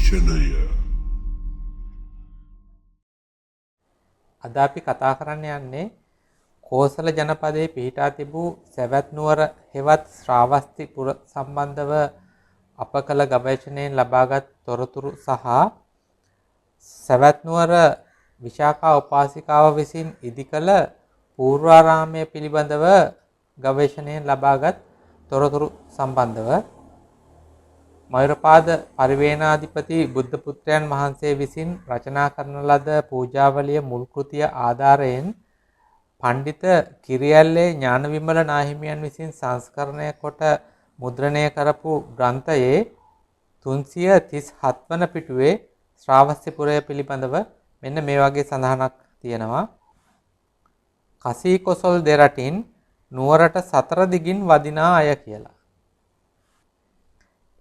දේශනය අද අපි කතා කරන්න යන්නේ කෝසල ජනපදයේ පිහිටා තිබූ සැවැත් නුවර හෙවත් ශ්‍රාවස්ති පුර සම්බන්ධව අප කළ ගවේෂණයෙන් ලබාගත් තොරතුරු සහ සැවැත් නුවර විශාඛා උපාසිකාව විසින් ඉදිකළ පූර්වාරාමය පිළිබඳව ගවේෂණයෙන් ලබාගත් තොරතුරු සම්බන්ධව මයුරපාද පරිවේනාධිපති බුද්ධ පුත්‍රයන් වහන්සේ විසින් රචනා කරන ලද පූජාවලිය මුල් කෘතිය ආධාරයෙන් පණ්ඩිත කිරියැල්ලේ ඥානවිමල නාහිමියන් විසින් සංස්කරණය කොට මුද්‍රණය කරපු ග්‍රන්ථයේ 337 වන පිටුවේ ශ්‍රාවස්ති පුරය පිළිබඳව මෙන්න මේ වගේ සඳහනක් තියෙනවා. කසී කොසල් දෙරටින් නුවරට සතර දිගින් වදිනා අය කියලා.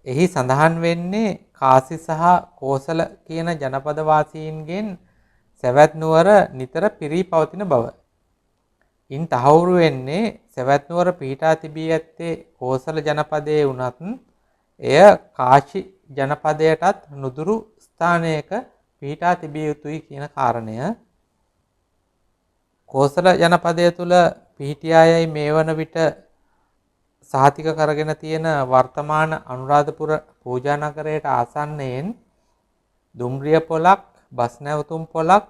එහි සඳහන් වෙන්නේ කාසි සහ කෝසල කියන ජනපද වාසීන්ගෙන් සැවැත් නුවර නිතර පිරී පවතින බව. ඉන් තහවුරු වෙන්නේ සැවැත් නුවර පිහිටා තිබී ඇත්තේ කෝසල ජනපදයේ වුණත් එය කාශි ජනපදයටත් නුදුරු ස්ථානයක පිහිටා තිබිය යුතුයි කියන කාරණය. කෝසල ජනපදය තුල පිහිටියායයි මේ වන විට සහතික කරගෙන තියෙන වර්තමාන අනුරාධපුර පූජා නගරයට ආසන්නයෙන් දුම්රිය පොලක්, බස් නැවතුම් පොලක්,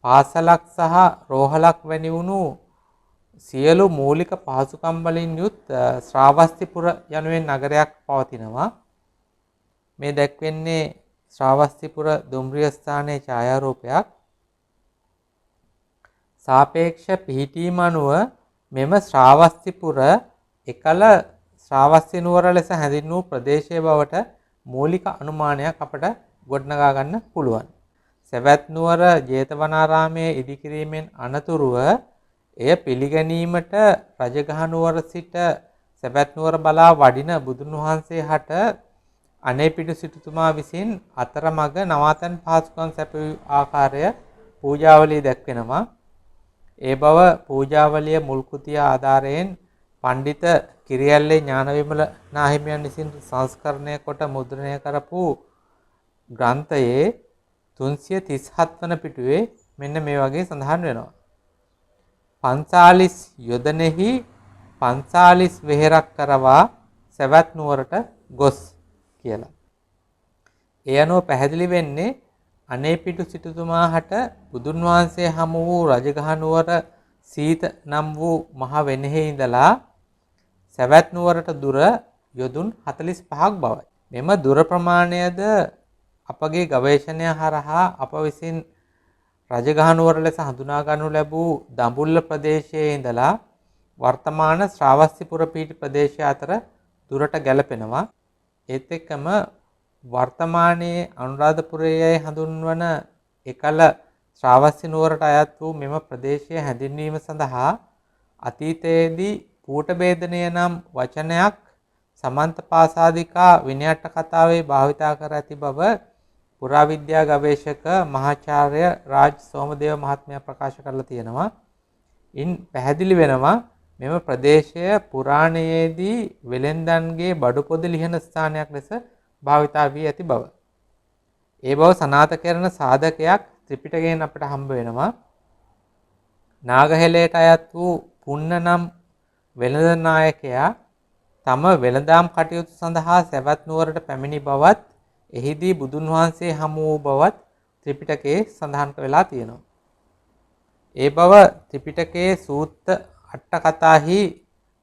පාසලක් සහ රෝහලක් වැනි වුණු සියලු මූලික පහසුකම් වලින් යුත් ශ්‍රාවස්තිපුර යනුවෙන් නගරයක් පවතිනවා. මේ දැක්වෙන්නේ ශ්‍රාවස්තිපුර දුම්රිය ස්ථානයේ ඡායාරූපයක්. සාපේක්ෂ පිහිටීම අනුව මෙම ශ්‍රාවස්තිපුර එකල ශ්‍රාවස්ති නුවර ලෙස හැඳින්වූ ප්‍රදේශයේ බවට මූලික අනුමානයක් අපට ගොඩනගා ගන්න පුළුවන්. සැවැත් නුවර ජේතවනාරාමයේ ඉදිකිරීමෙන් අනතුරුව එය පිළිගැනීමට රජගහ නුවර සිට සැවැත් නුවර බලා වඩින බුදුන් වහන්සේ හට අනේපිඩු සිටුතුමා විසින් අතරමඟ නවාතැන් පහසුකම් සැපයූ ආකාරය පූජාවලිය දැක්වෙනවා. ඒ බව පූජාවලිය මුල් කෘතිය ආධාරයෙන් පණ්ඩිත කිරියැල්ලේ ඥානවිමල නාහිමියන් විසින් සංස්කරණය කොට මුද්‍රණය කරපු ග්‍රන්ථයේ 337 වන පිටුවේ මෙන්න මේ වගේ සඳහන් වෙනවා. පන්සාලිස් යොදනෙහි පන්සාලිස් වෙහෙරක් කරවා සැවැත් නුවරට ගොස් කියලා. ඒ අනුව පැහැදිලි වෙන්නේ අනේපිඩු සිටුතුමා හට බුදුන් වහන්සේ හමු වූ රජගහ නුවර සීත නම් වූ මහ වෙනෙහි ඉඳලා සැවැත් නුවරට දුර යොදුන් 45ක් බවයි. මෙම දුර ප්‍රමාණයද අපගේ ගවේෂණය හරහා අප විසින් රජගහ නුවර ලෙස හඳුනා ගන්නු ලැබූ දඹුල්ල ප්‍රදේශයේ ඉඳලා වර්තමාන ශ්‍රාවස්තිපුර පිහිටි ප්‍රදේශය අතර දුරට ගැලපෙනවා. ඒත් එක්කම වර්තමානයේ අනුරාධපුරයයි හඳුන්වන එකල ශ්‍රාවස්ති නුවරට අයත් වූ මෙම ප්‍රදේශය හැඳින්වීම සඳහා අතීතයේදී කූට භේදනය නම් වචනයක් සමන්තපාසාදිකා විනයට්ට කතාවේ භාවිතා කර ඇති බව පුරාවිද්‍යා ගවේෂක මහාචාර්ය රාජ් සෝමදේව මහත්මයා ප්‍රකාශ කරලා තියෙනවා. ඉන් පැහැදිලි වෙනවා මෙම ප්‍රදේශය පුරාණයේදී වෙලෙන්දන්ගේ බඩු පොද ලිහන ස්ථානයක් ලෙස භාවිතා වී ඇති බව. ඒ බව සනාථ කරන සාධකයක් ත්‍රිපිටකයෙන් අපට හම්බ වෙනවා. නාගහෙළයට අයත් වූ පුන්න නම් වෙළඳ නායකයා තම වෙළඳාම් කටයුතු සඳහා සැවැත් නුවරට පැමිණි බවත් එහිදී බුදුන් වහන්සේ හමු වූ බවත් ත්‍රිපිටකයේ සඳහන් වෙලා තියෙනවා. ඒ බව ත්‍රිපිටකයේ සූත්ත අට කතාහි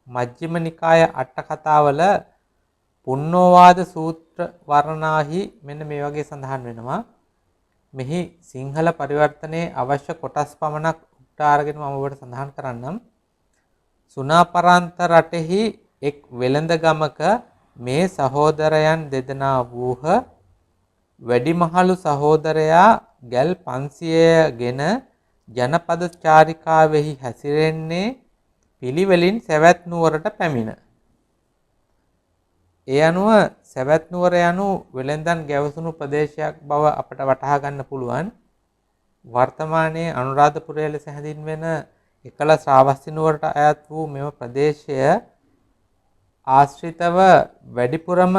මජ්ක්‍ධිම නිකාය අට කතාවල පුන්නෝවාද සූත්‍ර වර්ණනාහි මෙන්න මේ වගේ සඳහන් වෙනවා. මෙහි සිංහල පරිවර්තනයේ අවශ්‍ය කොටස් පමණක් උක්ටාරගෙන මම ඔබට සඳහන් කරන්නම්. සුනාපරන්ත රටෙහි එක් වෙළඳ ගමක මේ සහෝදරයන් දෙදෙනා වූහ. වැඩිමහලු සහෝදරයා ගැල් 500 ගෙන ජනපද චාරිකාවෙහි හැසිරෙන්නේ පිළිවෙලින් සැවැත් නුවරට පැමිණ. ඒ අනුව සැවැත් නුවර යනු වෙළෙන්දන් ගැවසුණු ප්‍රදේශයක් බව අපට වටහා ගන්න පුළුවන්. වර්තමානයේ අනුරාධපුරය ලෙස හැඳින්වෙන එකල ශ්‍රාවස්ති නුවරට අයත් වූ මෙම ප්‍රදේශය ආශ්‍රිතව වැඩිපුරම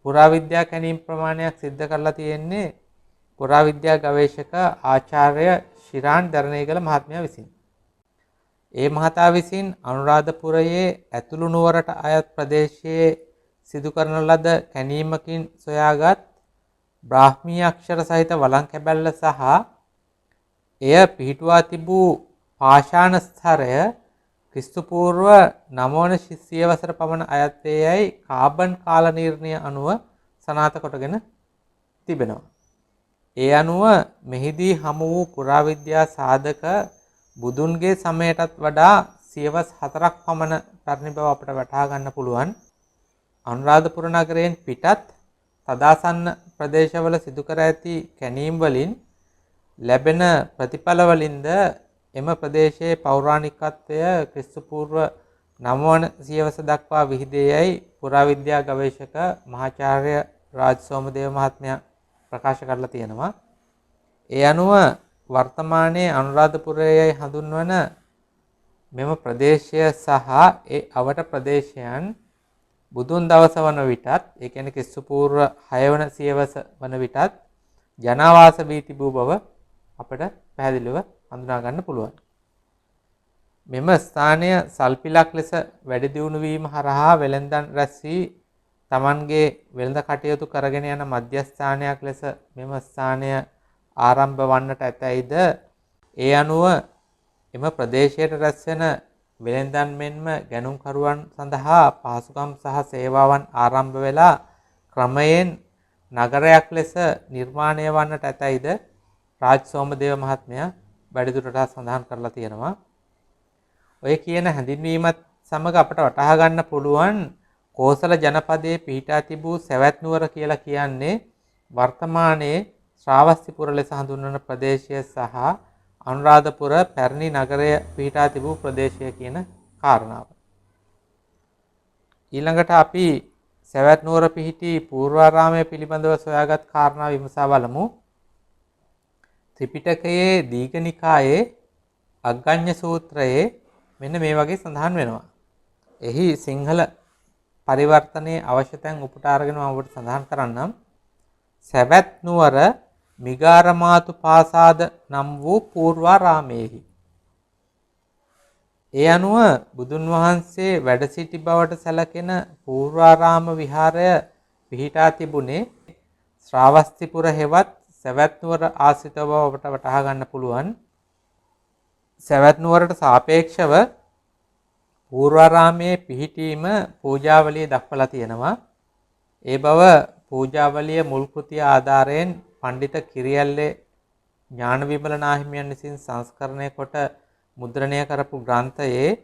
පුරාවිද්‍යා කැණීම් ප්‍රමාණයක් සිද්ධ කරලා තියෙන්නේ පුරාවිද්‍යා ගවේෂක ආචාර්ය ශිරාන් දරණේගල මහත්මයා විසින්. ඒ මහතා විසින් අනුරාධපුරයේ ඇතුළු නුවරට අයත් ප්‍රදේශයේ සිදු කරන ලද කැණීමකින් සොයාගත් බ්‍රාහ්මී අක්ෂර සහිත වළං කැබැල්ල සහ එය පිහිටුවා තිබූ පාෂාණ ස්තරය ක්‍රිස්තු පූර්ව 9 වන සියවසට පමණ අයත් වේ යයි කාබන් කාල නිර්ණය අනුව සනාථ කොටගෙන තිබෙනවා. ඒ අනුව මෙහිදී හමු වූ පුරාවිද්‍යා සාධක බුදුන්ගේ සමයටත් වඩා සියවස් 4ක් පමණ පැරණි බව අපට වටහා ගන්න පුළුවන්. අනුරාධපුර නගරයෙන් පිටත් තදාසන්න ප්‍රදේශවල සිදු කර ඇති කැණීම් වලින් ලැබෙන ප්‍රතිඵල වලින්ද එම ප්‍රදේශයේ පෞරාණිකත්වය ක්‍රිස්තු පූර්ව 9 වන සියවස දක්වා විහිදේ යයි පුරාවිද්‍යා ගවේෂක මහාචාර්ය රාජ් සෝමදේව මහත්මයා ප්‍රකාශ කරලා තියෙනවා. ඒ අනුව වර්තමානයේ අනුරාධපුරයයි හඳුන්වන මෙම ප්‍රදේශය සහ ඒ අවට ප්‍රදේශයන් බුදුන් දවස වන විටත් ඒ කියන්නේ ක්‍රිස්තු පූර්ව 6 වන සියවස වන විටත් ජනාවාස වී තිබූ බව අපට පැහැදිලිව හඳුනා ගන්න පුළුවන්. මෙම ස්ථානය සල්පිලක් ලෙස වැඩි දියුණු වීම හරහා වෙළෙන්දන් රැස් වී තමන්ගේ වෙළඳ කටයුතු කරගෙන යන මධ්‍යස්ථානයක් ලෙස මෙම ස්ථානය ආරම්භ වන්නට ඇතැයිද ඒ අනුව එම ප්‍රදේශයට රැස් වෙන වෙළෙන්දන් මෙන්ම ගැනුම්කරුවන් සඳහා පහසුකම් සහ සේවාවන් ආරම්භ වෙලා ක්‍රමයෙන් නගරයක් ලෙස නිර්මාණය වන්නට ඇතැයිද රාජ් සෝමදේව මහත්මයා වැඩිදුරටත් සඳහන් කරලා තියෙනවා. ඔය කියන හැඳින්වීමත් සමග අපට වටහා ගන්න පුළුවන් කෝසල ජනපදයේ පිහිටා තිබූ සවැත් නුවර කියලා කියන්නේ වර්තමානයේ ශ්‍රාවස්තිපුර ලෙස හඳුන්වන ප්‍රදේශය සහ අනුරාධපුර පැරණි නගරය පිහිටා තිබූ ප්‍රදේශය කියන කාරණාව. ඊළඟට අපි සවැත් නුවර පිහිටි පූර්වාරාමය පිළිබඳව සොයාගත් කාරණා විමසා බලමු. ත්‍රිපිටකයේ දීඝනිකායේ අග්ගඤ්ඤ සූත්‍රයේ මෙන්න මේ වගේ සඳහන් වෙනවා. එහි සිංහල පරිවර්තනයේ අවශ්‍ය තැන් උපුටා අරගෙන මම ඔබට සඳහන් කරන්නම්. සවැත් නුවර මිගාරමාතු පාසාද නම් වූ පූර්වාරාමයේහි. ඒ අනුව බුදුන් වහන්සේ වැඩ සිටි බවට සැලකෙන පූර්වාරාම විහාරය පිහිටා තිබුණේ ශ්‍රාවස්තිපුර හෙවත් සවැත් නුවර ආශ්‍රිත බව ඔබට වටහා ගන්න පුළුවන්. සවැත් නුවරට සාපේක්ෂව පූර්වාරාමයේ පිහිටීම පූජාවලියේ දක්වලා තියෙනවා. ඒ බව පූජාවලිය මුල් කෘතිය ආධාරයෙන් පඬිත කිරියැල්ලේ ඥාන විමල නාහිමියන් විසින් සංස්කරණය කොට මුද්‍රණය කරපු ග්‍රන්ථයේ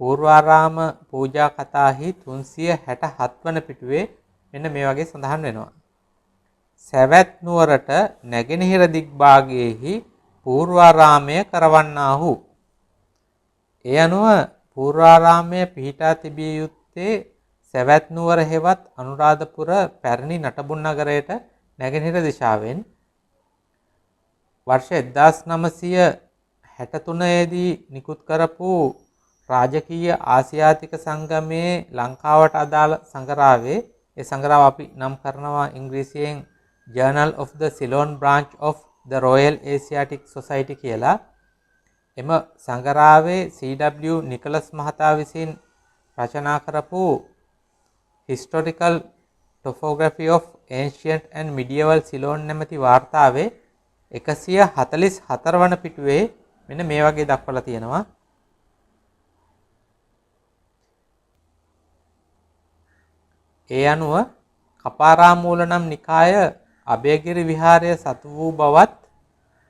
පූර්වාරාම පූජා කතාහි 367 වන පිටුවේ මෙන්න මේ වගේ සඳහන් වෙනවා. සවැත් නුවරට නැගෙනහිර දිග්භාගයේහි පූර්වාරාමය කරවන්නාහු. ඒ අනුව පූර්වාරාමය පිහිටා තිබිය යුත්තේ සවැත් නුවර හෙවත් අනුරාධපුර පැරණි නටබුන් නගරයට නැගෙනහිර දිශාවෙන්. වර්ෂ 1963 දී නිකුත් කරපු රාජකීය ආසියාතික සංගමයේ ලංකාවට අදාළ සංග්‍රහයේ ඒ සංග්‍රහව අපි නම් කරනවා ඉංග්‍රීසියෙන් Journal of the Ceylon Branch of the Royal Asiatic Society කියලා. එම සංග්‍රහයේ C.W. නිකලස් මහතා විසින් රචනා කරපු Historical Topography of Ancient and Medieval Ceylon නැමැති වාර්තාවේ 144 වන පිටුවේ මෙන්න මේ වගේ දක්වලා තියෙනවා. ඒ අනුව කපාරාමූල නම් නිකාය අභයගිරි විහාරය සතු වූ බවත්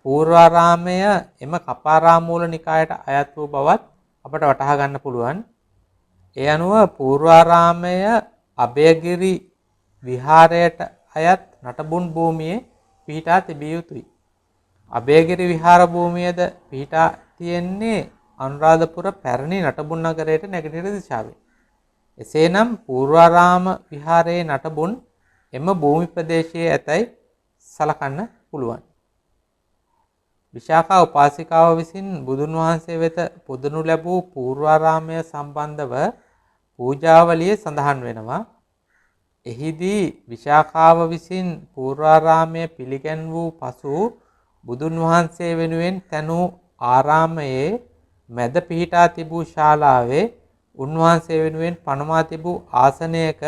පූර්වාරාමය එම කපාරාමූල නිකායට අයත් වූ බවත් අපට වටහා ගන්න පුළුවන්. ඒ අනුව පූර්වාරාමය අභයගිරි විහාරයට අයත් නටබුන් භූමියේ පිහිටා තිබිය යුතුයි. අභයගිරි විහාර භූමියද පිහිටා තියෙන්නේ අනුරාධපුර පැරණි නටබුන් නගරයට නැගෙනහිර දිශාවේ. එසේනම් පූර්වාරාම විහාරයේ නටබුන් එම භූමි ප්‍රදේශයේ ඇතැයි සලකන්න පුළුවන්. විශාඛා උපාසිකාව විසින් බුදුන් වහන්සේ වෙත පුදනු ලැබූ පූර්වාරාමය සම්බන්ධව පූජාවලියේ සඳහන් වෙනවා. එහිදී විශාඛාව විසින් පූර්වාරාමය පිළිගැන් වූ පසු බුදුන් වහන්සේ වෙනුවෙන් තැනූ ආරාමයේ මැද පිහිටා තිබූ ශාලාවේ උන්වහන්සේ වෙනුවෙන් පනමා තිබූ ආසනයක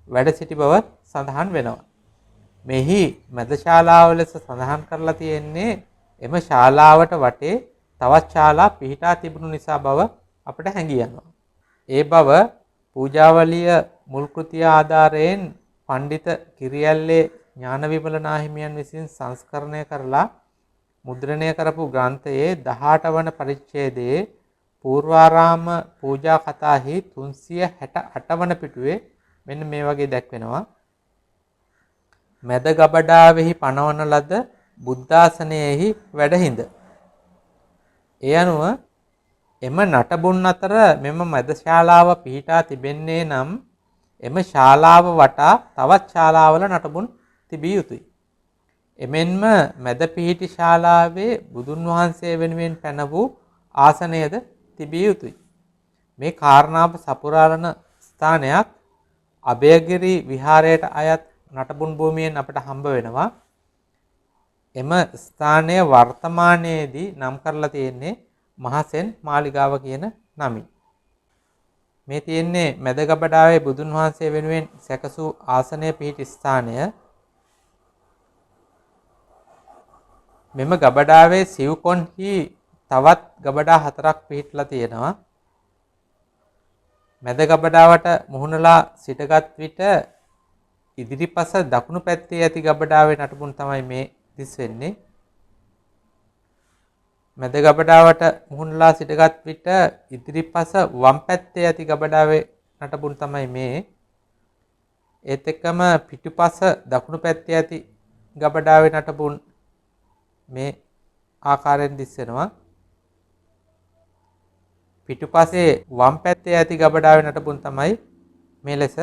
වැඩ සිටි බව සඳහන් වෙනවා. මෙහි මැද ශාලාව ලෙස සඳහන් කරලා තියෙන්නේ එම ශාලාවට වටේ තවත් ශාලා පිහිටා තිබුණු නිසා බව අපට හැඟී යනවා. ඒ බව පූජාවලිය මුල් කෘතිය ආධාරයෙන් පඬිත කිරියැල්ලේ ඥානවිමල නාහිමියන් විසින් සංස්කරණය කරලා මුද්‍රණය කරපු ග්‍රන්ථයේ 18 වන පරිච්ඡේදයේ පූර්වාරාම පූජා කතාහි 368 වන පිටුවේ මෙන්න මේ වගේ දැක්වෙනවා. මැද ගබඩාවෙහි පනවන ලද බුද්ධාසනයෙහි වැඩහිඳ. ඒ අනුව එම නටබුන් අතර මෙම මැද ශාලාව පිහිටා තිබෙන්නේ නම් එම ශාලාව වටා තවත් ශාලාවල නටබුන් තිබිය යුතුයි. එමෙන්ම මැද පිහිටි ශාලාවේ බුදුන් වහන්සේ වෙනුවෙන් පැන වූ ආසනයද තිබිය යුතුයි. මේ කාරණාව සපුරාලන ස්ථානයක් අභයගිරි විහාරයට අයත් නටබුන් භූමියෙන් අපට හම්බ වෙනවා. එම ස්ථානය වර්තමානයේදී නම් කරලා තියෙන්නේ මහසෙන් මාලිගාව කියන නමින්. මේ තියෙන්නේ මැද ගබඩාවේ බුදුන් වහන්සේ වෙනුවෙන් සැකසූ ආසනය පිහිටි ස්ථානය. මෙම ගබඩාවේ සිව්කොන්හි තවත් ගබඩා 4ක් පිහිටලා තියෙනවා. මැද ගබඩාවට මුහුණලා සිටගත් විට ඉදිරිපස දකුණු පැත්තේ ඇති ගබඩාවේ නටබුන් තමයි මේ දිස් වෙන්නේ. මැද ගබඩාවට මුහුණලා සිටගත් විට ඉදිරිපස වම් පැත්තේ ඇති ගබඩාවේ නටබුන් තමයි මේ. ඒත් එක්කම පිටුපස දකුණු පැත්තේ ඇති ගබඩාවේ නටබුන් මේ ආකාරයෙන් දිස් වෙනවා. පිටුපසේ වම් පැත්තේ ඇති ගබඩාවේ නටබුන් තමයි මේ ලෙස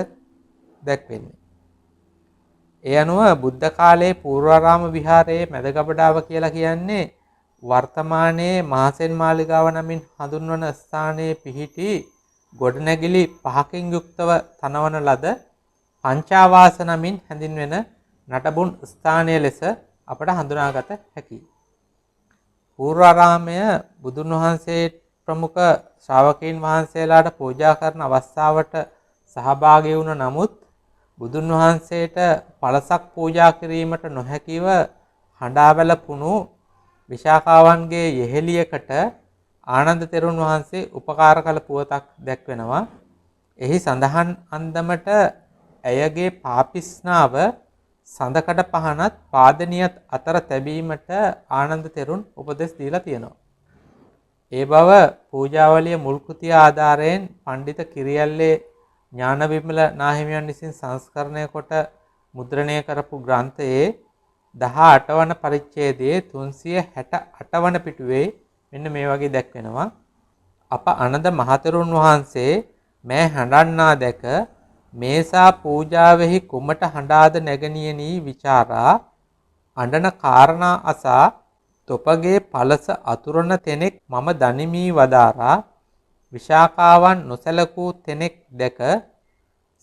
දැක්වෙන්නේ. ඒ අනුව බුද්ධ කාලයේ පූර්වාරාම විහාරයේ මැද ගබඩාව කියලා කියන්නේ වර්තමානයේ මහසෙන් මාලිගාව නමින් හඳුන්වන ස්ථානයේ පිහිටි ගොඩනැගිලි 5කින් යුක්තව තනවන ලද පංචාවාස නමින් හැඳින්වෙන නටබුන් ස්ථානය ලෙස අපට හඳුනාගත හැකියි. පූර්වාරාමය බුදුන් වහන්සේ ප්‍රමුඛ ශ්‍රාවකයන් වහන්සේලාට පූජා කරන අවස්ථාවට සහභාගී වුණ නමුත් බුදුන් වහන්සේට පළසක් පූජා කිරීමට නොහැකිව හඬා වැළපුණු විශාඛාවන්ගේ යෙහෙළියකට ආනන්ද තෙරුන් වහන්සේ උපකාර කළ පුවතක් දැක්වෙනවා. එහි සඳහන් අන්දමට ඇයගේ පාපිස්නාව සඳකඩ පහනත් පාදනියත් අතර තැබීමට ආනන්ද තෙරුන් උපදෙස් දීලා තියෙනවා. ඒ බව පූජාවලිය මුල් කෘතිය ආධාරයෙන් පඬිත කිරියැල්ලේ ඥානවිමල නාහිමියන් විසින් සංස්කරණය කොට මුද්‍රණය කරපු ග්‍රන්ථයේ 18 වන පරිච්ඡේදයේ 368 වන පිටුවේ මෙන්න මේ වගේ දැක්වෙනවා. අප අනද මහතෙරුන් වහන්සේ මෑ හඬන්නා දැක මේසා පූජාවෙහි කුමට හඬාද නැගණියනී විචාරා අඬන කාරණා අසා තොපගේ පලස අතුරන තෙනෙක් මම දනිමී වදාරා විශාඛාවන් නොසැලකූ තෙනෙක් දැක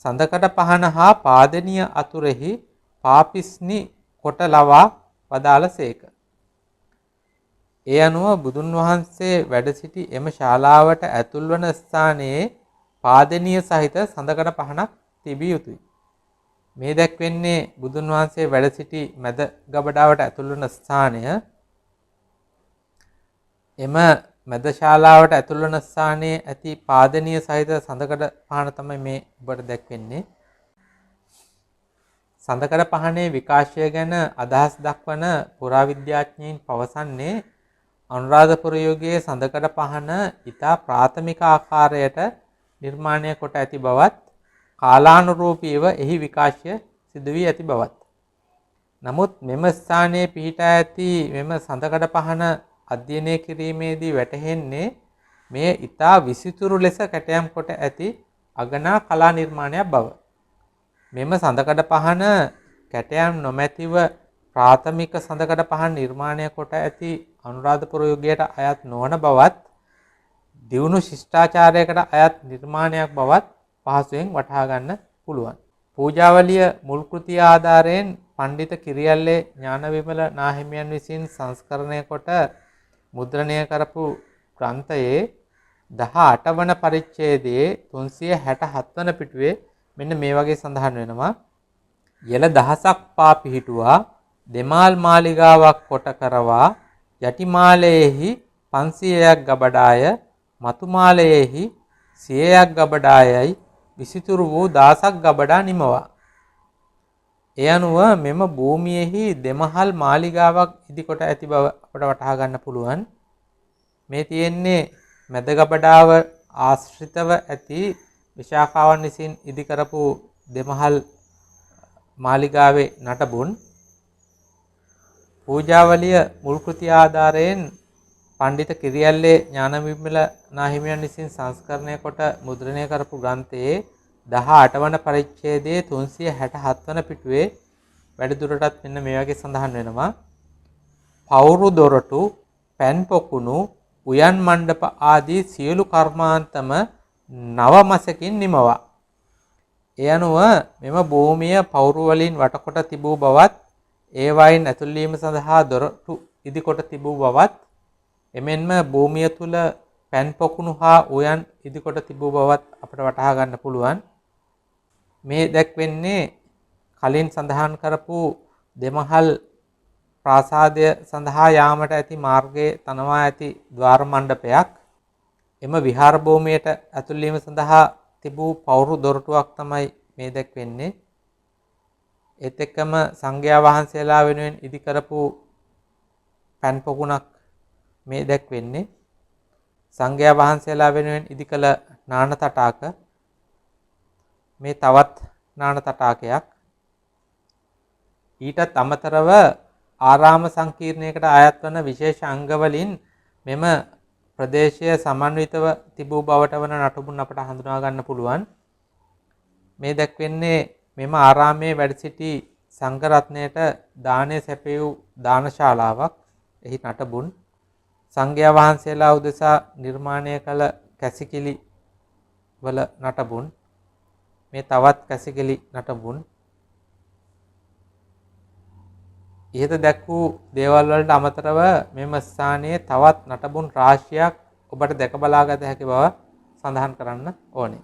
සඳකඩ පහන හා පාදනීය අතුරෙහි පාපිස්නි කොට ලවා වදාළසේක. ඒ අනුව බුදුන් වහන්සේ වැඩ සිටි එම ශාලාවට ඇතුල් වන ස්ථානයේ පාදනීය සහිත සඳකඩ පහනක් තිබිය යුතුයි. මේ දැක්වෙන්නේ බුදුන් වහන්සේ වැඩ සිටි මැද ගබඩාවට ඇතුල් වන ස්ථානය. එම මැද ශාලාවට ඇතුල් වන ස්ථානයේ ඇති පාදනීය සහිත සඳකඩ පහන තමයි මේ ඔබට දැක්වෙන්නේ. සඳකඩ පහනේ විකාශය ගැන අදහස් දක්වන පුරාවිද්‍යාඥයින් පවසන්නේ අනුරාධපුර යුගයේ සඳකඩ පහන ඉතා ප්‍රාථමික ආකාරයට නිර්මාණය කොට ඇති බවත් කාලානුරූපීව එහි විකාශය සිදු වී ඇති බවත්. නමුත් මෙම ස්ථානයේ පිහිටා ඇති මෙම සඳකඩ පහන අධ්‍යයනය කිරීමේදී වැටහෙන්නේ මේ ඉතා විසිතුරු ලෙස කැටයම් කොට ඇති අගනා කලා නිර්මාණයක් බව. මෙම සඳකඩ පහන කැටයම් නොමැතිව ප්‍රාථමික සඳකඩ පහන් නිර්මාණය කොට ඇති අනුරාධපුර යුගයට අයත් නොවන බවත් දියුණු ශිෂ්ටාචාරයකට අයත් නිර්මාණයක් බවත් පහසුවෙන් වටහා ගන්න පුළුවන්. පූජාවලිය මුල් කෘතිය ආධාරයෙන් පණ්ඩිත කිරියල්ලේ ඥානවිමල නාහිමියන් විසින් සංස්කරණය කොට මුද්‍රණය කරපු ග්‍රන්ථයේ 18 වන පරිච්ඡේදයේ 367 වන පිටුවේ මෙන්න මේ වගේ සඳහන් වෙනවා. යල දහසක් පා පිහිටුවා දෙමාල් මාලිගාවක් කොට කරවා යටිමාලයේහි 500ක් ගබඩාය මතුමාලයේහි 100ක් ගබඩායයි විසිතුරු වූ 10ක් ගබඩා නිමවා. ඒ අනුව මෙම භූමියේහි දෙමහල් මාලිගාවක් ඉදිකොට ඇති බව අපට වටහා ගන්න පුළුවන්. මේ තියෙන්නේ මැද ගබඩාව ආශ්‍රිතව ඇති විශාඛාවන් විසින් ඉදි කරපු දෙමහල් මාලිගාවේ නටබුන්. පූජාවලිය මුල් කෘතිය ආධාරයෙන් පණ්ඩිත කිරියල්ලේ ඥානවිමල නාහිමියන් විසින් සංස්කරණය කොට මුද්‍රණය කරපු ග්‍රන්ථයේ 18 වන පරිච්ඡේදයේ 367 වන පිටුවේ වැඩිදුරටත් මෙන්න මේ වගේ සඳහන් වෙනවා. පවුරු දොරටු, පැන් පොකුණු, උයන් මණ්ඩප ආදී සියලු කර්මාන්තම නව මසකින් නිමවා. ඒ අනුව මෙම භූමිය පවුරු වලින් වටකොට තිබූ බවත් ඒ වයින් ඇතුල් වීම සඳහා දොරටු ඉදිකොට තිබූ බවත් එමෙන්ම භූමිය තුල පැන් පොකුණු හා උයන් ඉදිකොට තිබූ බවත් අපට වටහා ගන්න පුළුවන්. මේ දැක්වෙන්නේ කලින් සඳහන් කරපු දෙමහල් ප්‍රාසාදය සඳහා යාමට ඇති මාර්ගයේ තනවා ඇති ద్వාර මණ්ඩපයක්. එම විහාර භූමියට ඇතුල් වීම සඳහා තිබූ පවුරු දොරටුවක් තමයි මේ දැක්වෙන්නේ. ඒත් එක්කම සංඝයා වහන්සේලා වෙනුවෙන් ඉදි කරපු පැන් පොකුණක් මේ දැක්වෙන්නේ. සංඝයා වහන්සේලා වෙනුවෙන් ඉදි කළ නාන තටාක මේ තවත් නාන තටාකයක්. ඊටත් අමතරව ආරාම සංකීර්ණයකට අයත් වන විශේෂ අංග වලින් මෙම ප්‍රදේශය සමන්විතව තිබූ බවට වන නටබුන් අපට හඳුනා ගන්න පුළුවන්. මේ දැක්වෙන්නේ මෙම ආරාමයේ වැඩ සිටි සංඝ රත්නයට දානය සැපයූ දානශාලාවක්. එහි නටබුන් සංඝයා වහන්සේලා උදෙසා නිර්මාණය කළ කැසිකිලි වල නටබුන්. මේ තවත් කැසිකිලි නටබුන්. ඉහත දැක් වූ දේවල් වලට අමතරව මෙම ස්ථානයේ තවත් නටබුන් රාශියක් ඔබට දැක බලාගත හැකි බව සඳහන් කරන්න ඕනේ.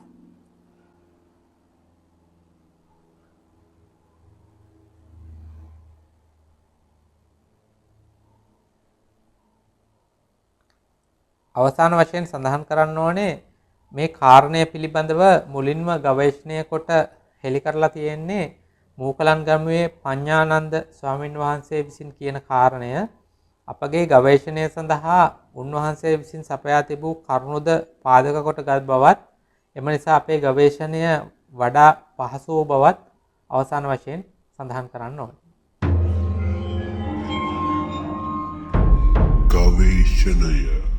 අවසාන වශයෙන් සඳහන් කරන්න ඕනේ මේ කාරණය පිළිබඳව මුලින්ම ගවේෂණය කොට හෙළි කරලා තියෙන්නේ මූකලන් ගමුවේ පඤ්ඤානන්ද ස්වාමින් වහන්සේ විසින් කියන කාරණය. අපගේ ගවේෂණය සඳහා උන්වහන්සේ විසින් සපයා තිබූ කරුණුද පාදක කොට ගත් බවත් එම නිසා අපේ ගවේෂණය වඩා පහසු වූ බවත් අවසාන වශයෙන් සඳහන් කරන්න ඕනේ. ගවේෂණය